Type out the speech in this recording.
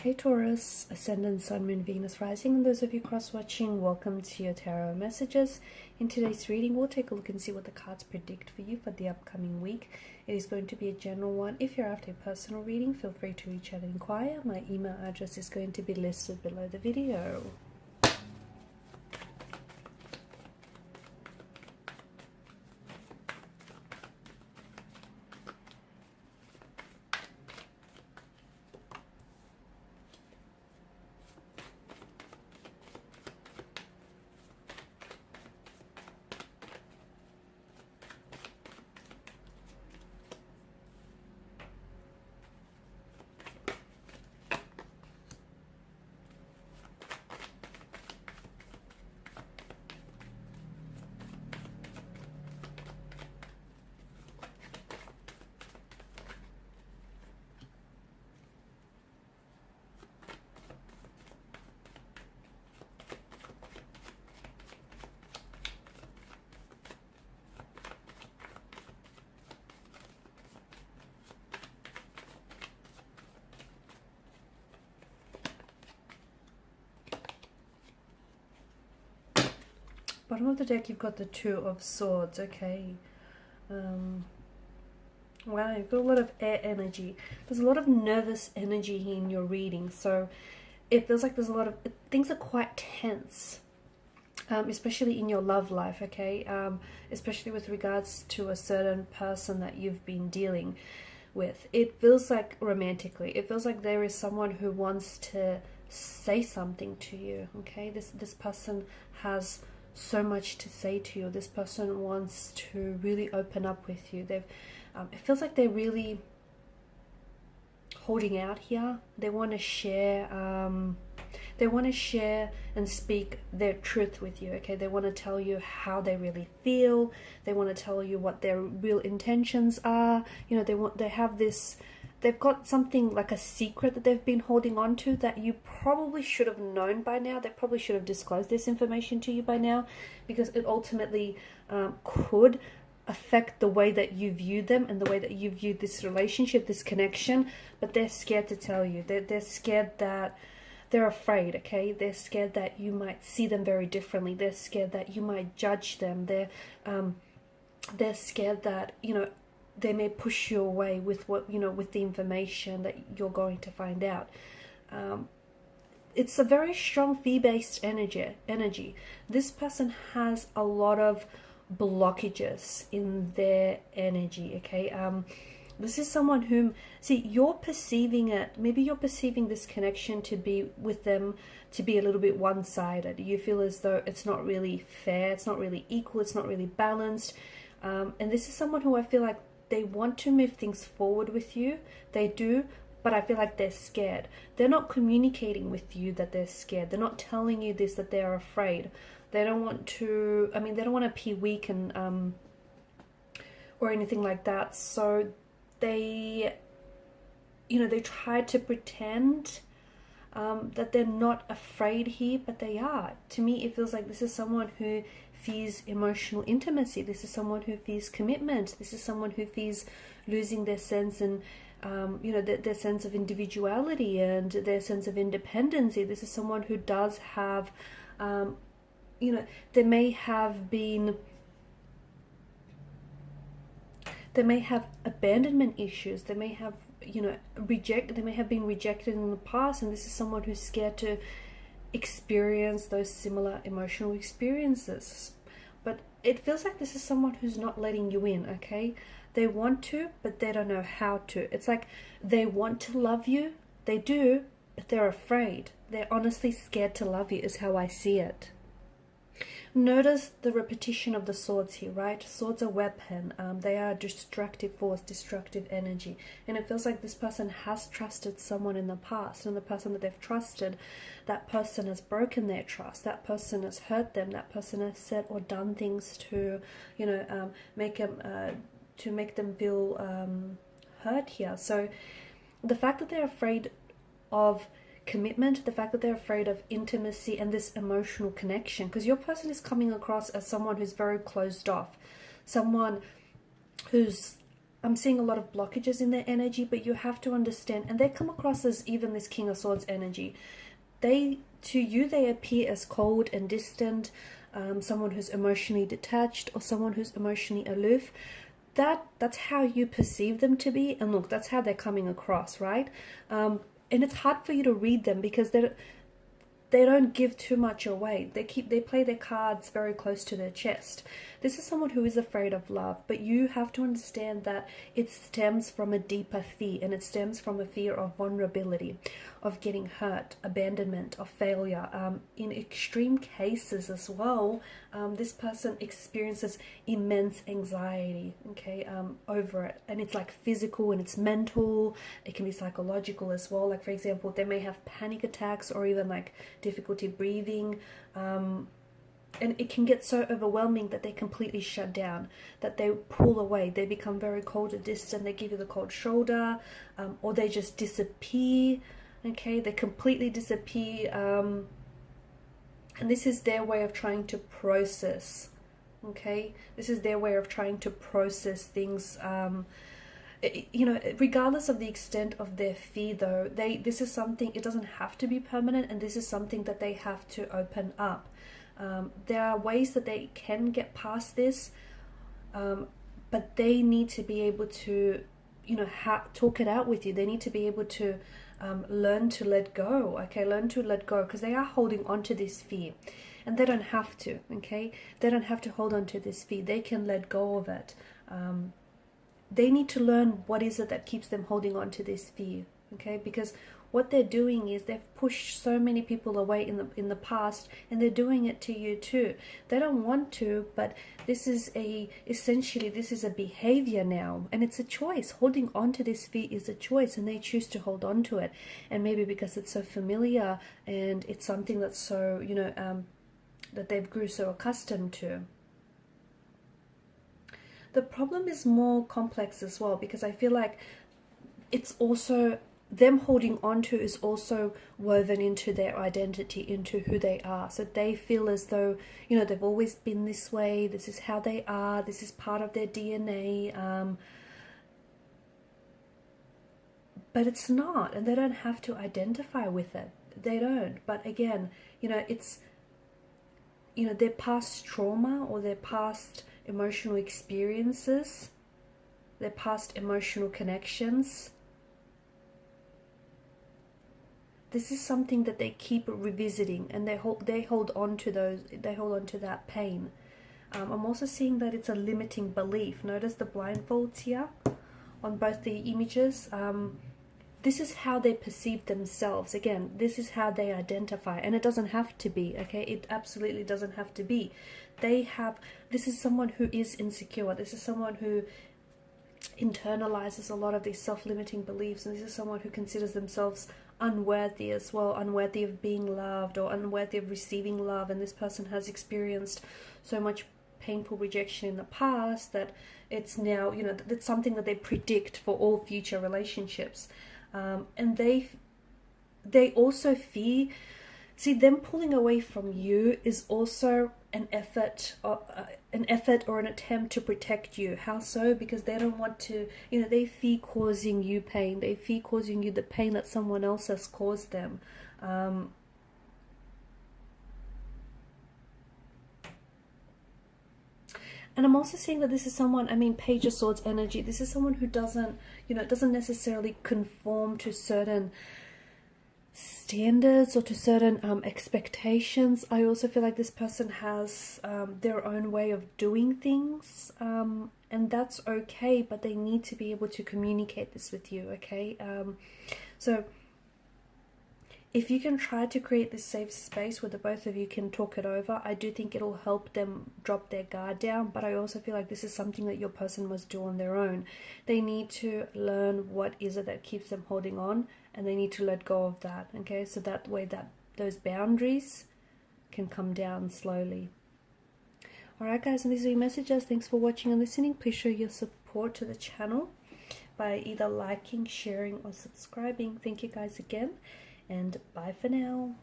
Hey Taurus, Ascendant, Sun, Moon, Venus, Rising, and those of you cross-watching, welcome to your tarot messages. In today's reading, we'll take a look and see what the cards predict for you for the upcoming week. It is going to be a general one. If you're after a personal reading, feel free to reach out and inquire. My email address is going to be listed below the video. Bottom of the deck, you've got the Two of Swords, okay. Wow, you've got a lot of air energy. There's a lot of nervous energy here in your reading, so it feels like there's a lot of... things are quite tense, especially in your love life, okay? Especially with regards to a certain person that you've been dealing with. It feels like romantically, it feels like there is someone who wants to say something to you, okay? This person has so much to say to you. This person wants to really open up with you. They've it feels like they're really holding out here. They want to share and speak their truth with you, okay? They want to tell you how they really feel. They want to tell you what their real intentions are. You know, they've got something like a secret that they've been holding on to that you probably should have known by now. They probably should have disclosed this information to you by now, because it ultimately could affect the way that you view them and the way that you view this relationship, this connection. But they're scared to tell you. They're scared that... they're afraid, okay? They're scared that you might see them very differently. They're scared that you might judge them. They're scared that, you know, they may push you away with what, you know, with the information that you're going to find out. It's a very strong fear-based energy. This person has a lot of blockages in their energy, okay? This is someone whom, see, you're perceiving it, maybe you're perceiving this connection to be with them to be a little bit one-sided. You feel as though it's not really fair, it's not really equal, it's not really balanced. And this is someone who I feel like they want to move things forward with you. They do, but I feel like they're scared. They're not communicating with you that they're scared. They're not telling you this, that they're afraid. They don't want to, I mean, they don't want to appear weak and or anything like that. So they, you know, they try to pretend that they're not afraid here, but they are. To me, it feels like this is someone who fears emotional intimacy. This is someone who fears commitment. This is someone who fears losing their sense and you know, their sense of individuality and their sense of independency. This is someone who does have you know, they may have abandonment issues. They may have, you know, they may have been rejected in the past, and this is someone who's scared to experience those similar emotional experiences. But it feels like this is someone who's not letting you in, okay? They want to, but they don't know how to. It's like they want to love you, they do, but they're afraid. They're honestly scared to love you, is how I see it. Notice the repetition of the swords here, right? Swords are weapon. They are destructive force, destructive energy. And it feels like this person has trusted someone in the past, and the person that they've trusted, that person has broken their trust. That person has hurt them. That person has said or done things to, you know, make them feel hurt here. So the fact that they're afraid of commitment, the fact that they're afraid of intimacy and this emotional connection, because your person is coming across as someone who's very closed off, someone who's I'm seeing a lot of blockages in their energy, but you have to understand, and they come across as even this King of Swords energy. To you, they appear as cold and distant, someone who's emotionally detached, or someone who's emotionally aloof. That's how you perceive them to be, and look, that's how they're coming across, right? And it's hard for you to read them because they don't give too much away. They play their cards very close to their chest. This is someone who is afraid of love, but you have to understand that it stems from a deeper fear, and it stems from a fear of vulnerability, of getting hurt, abandonment, of failure. In extreme cases as well, this person experiences immense anxiety, okay, over it. And it's like physical and it's mental. It can be psychological as well. Like, for example, they may have panic attacks or even like difficulty breathing. And it can get so overwhelming that they completely shut down, that they pull away, they become very cold or distant, they give you the cold shoulder, or they just disappear, okay, they completely disappear, and this is their way of trying to process, okay, this is their way of trying to process things, you know, regardless of the extent of their fear though, this is something, it doesn't have to be permanent, and this is something that they have to open up. There are ways that they can get past this, but they need to be able to, you know, talk it out with you. They need to be able to learn to let go, okay? Learn to let go, because they are holding on to this fear. And they don't have to, okay? They don't have to hold on to this fear. They can let go of it. They need to learn what is it that keeps them holding on to this fear, okay? Because what they're doing is they've pushed so many people away in the past, and they're doing it to you too. They don't want to, but this is essentially this is a behavior now, and it's a choice. Holding on to this fear is a choice, and they choose to hold on to it. And maybe because it's so familiar and it's something that's so, you know, that they've grew so accustomed to. The problem is more complex as well, because I feel like it's also them holding on to is also woven into their identity, into who they are. So they feel as though, you know, they've always been this way, this is how they are, this is part of their DNA, but it's not, and they don't have to identify with it. They don't. But again, you know, it's, you know, their past trauma or their past emotional experiences, their past emotional connections, this is something that they keep revisiting, and they hold on to those, they hold on to that pain. I'm also seeing that it's a limiting belief. Notice the blindfolds here on both the images. This is how they perceive themselves. Again, this is how they identify, and it doesn't have to be, okay? It absolutely doesn't have to be. This is someone who is insecure. This is someone who internalizes a lot of these self-limiting beliefs, and this is someone who considers themselves unworthy as well, unworthy of being loved or unworthy of receiving love. And this person has experienced so much painful rejection in the past that it's now, you know, that's something that they predict for all future relationships. And they also fear, see, them pulling away from you is also an effort or an attempt to protect you. How so? Because they don't want to, you know, they fear causing you pain. They fear causing you the pain that someone else has caused them. And I'm also seeing that this is someone, I mean, Page of Swords energy, this is someone who doesn't, you know, doesn't necessarily conform to certain standards or to certain expectations. I also feel like this person has their own way of doing things, and that's okay, but they need to be able to communicate this with you, okay? So if you can try to create this safe space where the both of you can talk it over, I do think it'll help them drop their guard down. But I also feel like this is something that your person must do on their own. They need to learn what is it that keeps them holding on, and they need to let go of that, okay? So that way that those boundaries can come down slowly. Alright guys, and these are your messages. Thanks for watching and listening. Please show your support to the channel by either liking, sharing, or subscribing. Thank you guys again. And bye for now.